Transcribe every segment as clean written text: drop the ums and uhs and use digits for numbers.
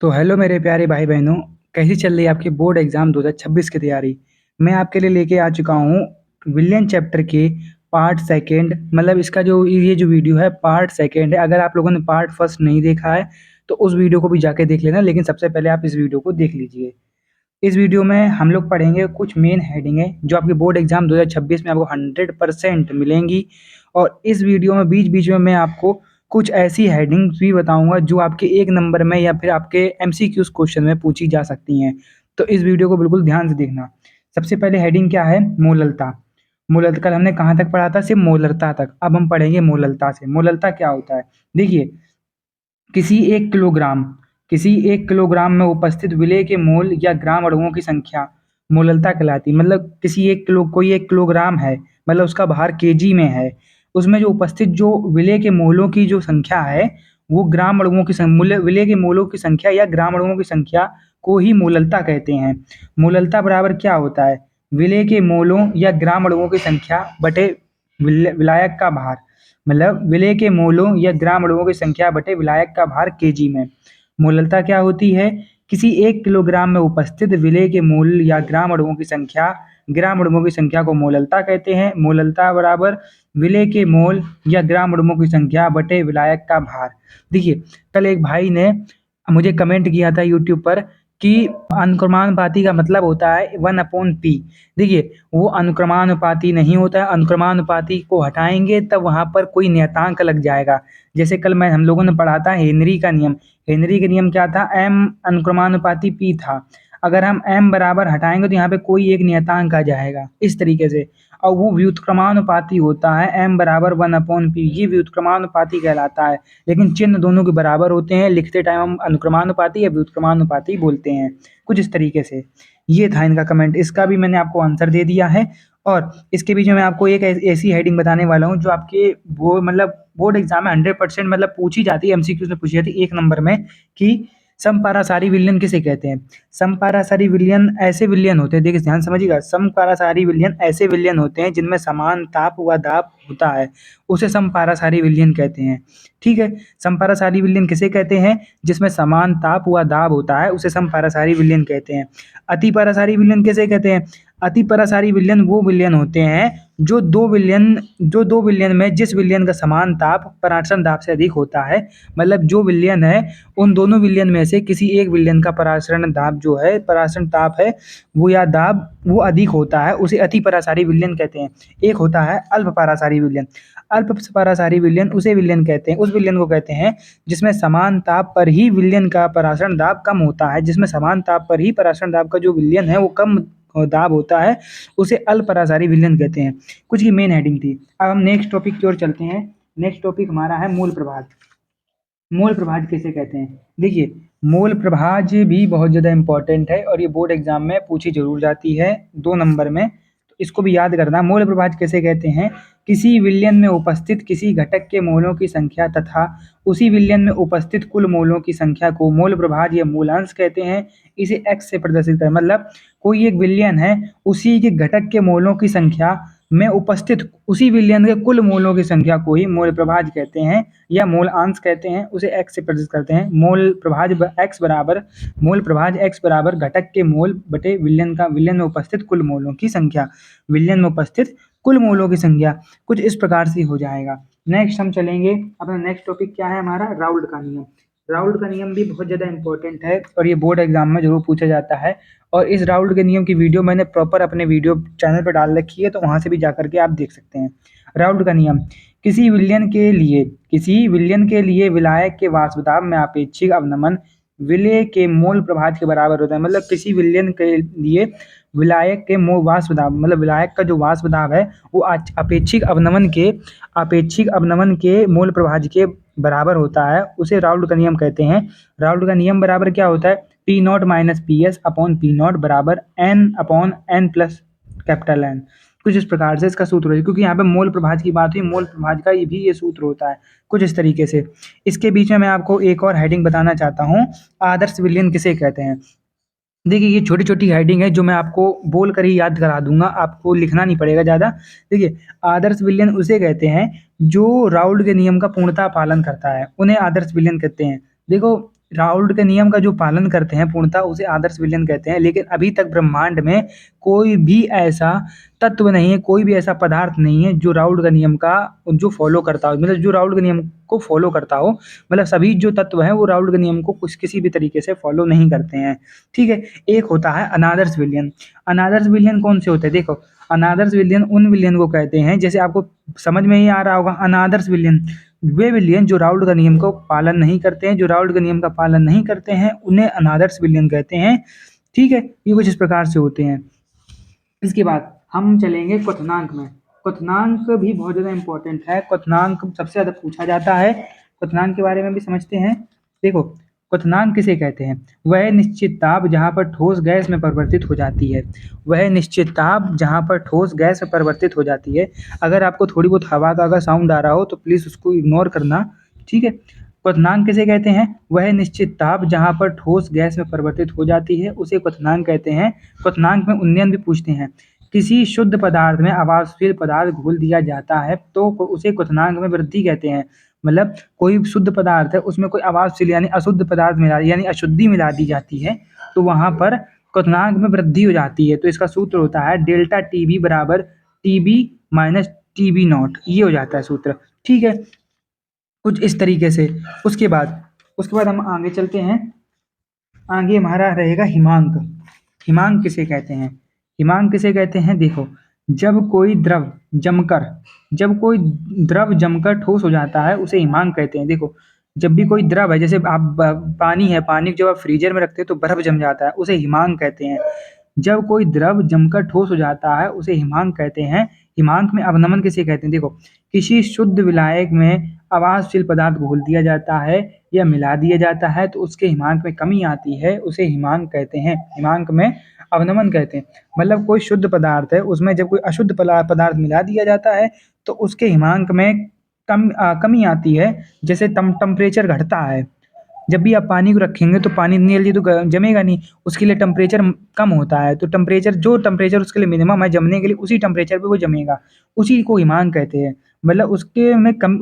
तो हेलो मेरे प्यारे भाई बहनों, कैसी चल रही है आपकी बोर्ड एग्जाम 2026 की तैयारी। मैं आपके लिए लेके आ चुका हूँ विलियन चैप्टर के पार्ट सेकंड। मतलब इसका जो ये जो वीडियो है पार्ट सेकंड है। अगर आप लोगों ने पार्ट फर्स्ट नहीं देखा है तो उस वीडियो को भी जाके देख लेना, लेकिन सबसे पहले आप इस वीडियो को देख लीजिए। इस वीडियो में हम लोग पढ़ेंगे कुछ मेन हेडिंग है जो आपके बोर्ड एग्जाम 2026 में आपको 100% मिलेंगी। और इस वीडियो में बीच बीच में मैं आपको कुछ ऐसी हेडिंग्स भी बताऊंगा जो आपके एक नंबर में या फिर आपके एमसीक्यूज क्वेश्चन में पूछी जा सकती हैं। तो इस वीडियो को बिल्कुल ध्यान से देखना। सबसे पहले हेडिंग क्या है? मोललता। मोललता कल हमने कहाँ तक पढ़ा था? सिर्फ मोलरता तक। अब हम पढ़ेंगे मोललता से। मोललता क्या होता है? देखिए, किसी एक किलोग्राम किसी एक किलोग्राम में उपस्थित विलेय के मोल या ग्राम अणुओं की संख्या मोललता कहलाती है। मतलब किसी एक किलो कोई एक किलोग्राम है, मतलब उसका भार केजी में है। उसमें जो उपस्थित जो विलेय के मोलों की जो संख्या है वो ग्राम अणुओं की विलेय के मोलों की संख्या या ग्राम अणुओं की संख्या को ही मोललता कहते हैं। मोललता बराबर क्या होता है? विलेय के मोलों या ग्राम अणुओं की संख्या बटे विलायक का भार। मतलब विलेय के मोलों या ग्राम अणुओं की संख्या बटे विलायक का भार केजी में। मोललता क्या होती है? किसी एक किलोग्राम में उपस्थित विलेय के मोल या ग्राम अणुओं की संख्या, ग्राम अणुओं की संख्या को मोललता कहते हैं। मोललता बराबर विलेय के मोल या ग्राम अणुओं की संख्या बटे विलायक का भार। देखिए, कल एक भाई ने मुझे कमेंट किया था यूट्यूब पर कि अनुक्रमानुपाती का मतलब होता है 1/p। देखिए, वो अनुक्रमानुपाती नहीं होता है। अनुक्रमानुपाती को हटाएंगे तब वहां पर कोई नियतांक लग जाएगा। जैसे कल मैं हम लोगों ने पढ़ा था हेनरी का नियम। हेनरी का नियम क्या था? m अनुक्रमानुपाती p था। अगर हम m बराबर हटाएंगे तो यहाँ पे कोई एक नियतांक आ जाएगा इस तरीके से। और वो व्युत्क्रमानुपाती होता है m बराबर 1/p। ये व्युत्क्रमानुपाती कहलाता है। लेकिन चिन्ह दोनों के बराबर होते हैं। लिखते टाइम हम अनुक्रमानुपाती या व्युत्क्रमानुपाती बोलते हैं, कुछ इस तरीके से। ये था इनका कमेंट। इसका भी मैंने आपको आंसर दे दिया है। और इसके बीच में मैं आपको एक ऐसी हेडिंग बताने वाला हूँ जो आपके वो मतलब बोर्ड एग्जाम में 100% मतलब पूछी जाती है, एमसीक्यूज में पूछी जाती है एक नंबर में, कि समपारासारी विलयन किसे कहते हैं। समपारासारी विलयन ऐसे विलयन होते हैं, देखिए ध्यान समझिएगा, समपारासारी विलयन ऐसे विलयन होते हैं जिनमें समान ताप व दाब होता है, उसे समपारासारी विलयन कहते हैं। ठीक है, समपारासारी विलयन किसे कहते हैं? जिसमें समान ताप व दाब होता है उसे समपारासारी विलयन कहते हैं। अतिपरासारी विलयन किसे कहते हैं? अतिपरासारी विलयन वो विलयन होते हैं जो दो विलयन में जिस विलयन का समान ताप परासरण दाब से अधिक होता है। मतलब जो विलयन है उन दोनों विलयन में से किसी एक विलयन का परासरण दाब जो है, परासरण ताप है वो या दाब वो अधिक होता है, उसे अतिपरासारी विलयन कहते हैं। एक होता है अल्प परासारी विलयन। अल्प परासारी विलयन उसे विलयन कहते हैं, उस विलयन को कहते हैं जिसमें समान ताप पर ही विलयन का परासरण दाब कम होता है। जिसमें समान ताप पर ही परासरण दाब का जो विलयन है वो कम दाब होता है, उसे अल्पपरासारी विलयन कहते हैं। कुछ की मेन हेडिंग थी। अब हम नेक्स्ट टॉपिक की ओर चलते हैं। नेक्स्ट टॉपिक हमारा है मूल प्रभाज। मूल प्रभाज किसे कहते हैं? देखिए, मूल प्रभाज भी बहुत ज़्यादा इंपॉर्टेंट है और ये बोर्ड एग्जाम में पूछी जरूर जाती है 2 नंबर में, तो इसको भी याद करना। मूल प्रभाज किसे कहते हैं? किसी विलयन में उपस्थित किसी घटक के मोलों की संख्या तथा उसी विलयन में उपस्थित कुल मोलों की संख्या को मूल प्रभाज या मूलांश कहते हैं। इसे x से प्रदर्शित करें। मतलब कोई एक विलयन है, उसी के घटक के मोलों की संख्या में उपस्थित उसी विलयन के कुल मोलों की संख्या को ही मूल प्रभाज कहते हैं या मूल अंश कहते हैं। उसे x से प्रदर्शित करते हैं। मूल प्रभाज x बराबर घटक के मोल बटे विलयन में उपस्थित कुल मोलों की संख्या। विलयन में उपस्थित कुल मोलों की संख्या कुछ इस प्रकार से हो जाएगा। नेक्स्ट हम चलेंगे, अपना नेक्स्ट टॉपिक क्या है हमारा? राउल्ट का नियम। राउल्ट का नियम भी बहुत ज़्यादा इंपॉर्टेंट है और ये बोर्ड एग्जाम में जरूर पूछा जाता है। और इस राउल्ट के नियम की वीडियो मैंने प्रॉपर अपने वीडियो चैनल पर डाल रखी है, तो वहां से भी जा करके आप देख सकते हैं। राउल्ट का नियम, किसी विलयन के लिए विलायक के वाष्प दाब में आपेक्षिक अवनमन विलेय के मोल प्रभाज के बराबर होता है। मतलब किसी विलयन के लिए विलायक के वाष्प दाब, मतलब विलायक का जो वाष्प दाब है वो अपेक्षिक अवनमन के मूल प्रभाज के बराबर होता है, उसे राउल्ट का नियम कहते हैं। राउल्ट का नियम बराबर क्या होता है? P naught minus P S upon P naught बराबर N upon N plus capital N. कुछ इस प्रकार से इसका सूत्र है, क्योंकि यहाँ पे मोल प्रभाज की बात हुई, मोल प्रभाज का भी ये सूत्र होता है कुछ इस तरीके से। इसके बीच में मैं आपको एक और हेडिंग बताना चाहता हूँ, आदर्श विलयन किसे कहते हैं। देखिए, ये छोटी छोटी हेडिंग है जो मैं आपको बोल कर ही याद करा दूंगा, आपको लिखना नहीं पड़ेगा ज़्यादा। देखिए, आदर्श विलयन उसे कहते हैं जो राउल्ट के नियम का पूर्णतः पालन करता है, उन्हें आदर्श विलयन कहते हैं। देखो, राउल्ट के नियम का जो पालन करते हैं पूर्णतः उसे आदर्श विलयन कहते हैं। लेकिन अभी तक ब्रह्मांड में कोई भी ऐसा तत्व नहीं है, कोई भी ऐसा पदार्थ नहीं है जो राउल्ट का नियम का जो फॉलो करता हो, मतलब जो राउल्ट के नियम को फॉलो करता हो। मतलब सभी जो तत्व हैं वो राउल्ट के नियम को कुछ किसी भी तरीके से फॉलो नहीं करते हैं। ठीक है, एक होता है अनादर्श विलयन। अनादर्श विलयन कौन से होते हैं? देखो, अनादर्श विलयन उन विलयन को कहते हैं, जैसे आपको समझ में ही आ रहा होगा, अनादर्श विलयन वे विलयन जो राउल्ट का नियम को पालन नहीं करते हैं, जो राउल्ट के नियम का पालन नहीं करते हैं उन्हें अनादर्श विलयन कहते हैं। ठीक है, ये कुछ इस प्रकार से होते हैं। इसके बाद हम चलेंगे क्वथनांक में। क्वथनांक भी बहुत ज़्यादा इंपॉर्टेंट है, क्वथनांक सबसे ज़्यादा पूछा जाता है। क्वथनांक के बारे में भी समझते हैं। देखो, क्वथनांक किसे कहते हैं? वह निश्चित ताप जहाँ पर ठोस गैस में परिवर्तित हो जाती है। वह निश्चित ताप जहाँ पर ठोस गैस में परिवर्तित हो जाती है। अगर आपको थोड़ी बहुत हवा का अगर साउंड आ रहा हो तो प्लीज़ उसको इग्नोर करना। ठीक है, क्वथनांक किसे कहते हैं? वह निश्चित ताप जहाँ पर ठोस गैस में परिवर्तित हो जाती है उसे क्वथनांक कहते हैं। क्वथनांक में उन्नयन भी पूछते हैं। किसी शुद्ध पदार्थ में अवाष्पशील पदार्थ घोल दिया जाता है तो उसे क्वथनांक में वृद्धि कहते हैं। मतलब कोई शुद्ध पदार्थ है उसमें कोई अवाष्पशील यानी अशुद्ध पदार्थ मिला यानी अशुद्धि मिला दी जाती है तो वहाँ पर क्वथनांक में वृद्धि हो जाती है। तो इसका सूत्र होता है डेल्टा टी बी बराबर T B minus T B naught, ये हो जाता है सूत्र। ठीक है, कुछ इस तरीके से। उसके बाद हम आगे चलते हैं। आगे हमारा रहेगा हिमांक। हिमांक किसे कहते हैं? हिमांक किसे कहते हैं? देखो, जब कोई द्रव जमकर ठोस हो जाता है उसे हिमांक कहते हैं। देखो, जब भी कोई द्रव है, जैसे आप पानी है, पानी को जब आप फ्रीजर में रखते हैं तो बर्फ जम जाता है, उसे हिमांक कहते हैं। जब कोई द्रव जमकर ठोस हो जाता है उसे हिमांक कहते हैं। हिमांक में अवनमन किसे कहते हैं? देखो, किसी शुद्ध विलायक में अवाष्पशील पदार्थ घोल दिया जाता है या मिला दिया जाता है तो उसके हिमांक में कमी आती है, उसे हिमांक कहते हैं। हिमांक में अवनमन कहते हैं। मतलब कोई शुद्ध पदार्थ है उसमें जब कोई अशुद्ध पदार्थ मिला दिया जाता है तो उसके हिमांक में कमी आती है। जैसे टेम्परेचर घटता है, जब भी आप पानी को रखेंगे तो पानी इतनी जल्दी तो जमेगा नहीं, उसके लिए टेम्परेचर कम होता है। तो जो टेम्परेचर उसके लिए मिनिमम है जमने के लिए, उसी टेम्परेचर पे वो जमेगा, उसी को हिमांक कहते हैं। मतलब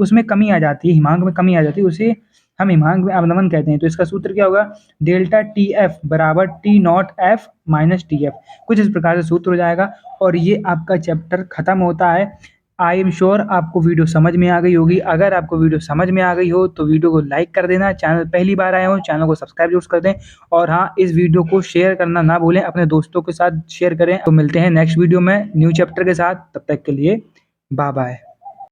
उसमें कमी आ जाती है, हिमांक में कमी आ जाती है, उसे हम हिमांक में अवनमन कहते हैं। तो इसका सूत्र क्या होगा? डेल्टा टी एफ बराबर T not F minus T F, कुछ इस प्रकार से सूत्र हो जाएगा। और ये आपका चैप्टर खत्म होता है। आई एम श्योर आपको वीडियो समझ में आ गई होगी। अगर आपको वीडियो समझ में आ गई हो तो वीडियो को लाइक कर देना, चैनल पहली बार आए हो चैनल को सब्सक्राइब जरूर कर दें। और हाँ, इस वीडियो को शेयर करना ना भूलें, अपने दोस्तों के साथ शेयर करें। तो मिलते हैं नेक्स्ट वीडियो में न्यू चैप्टर के साथ, तब तक के लिए बाय बाय।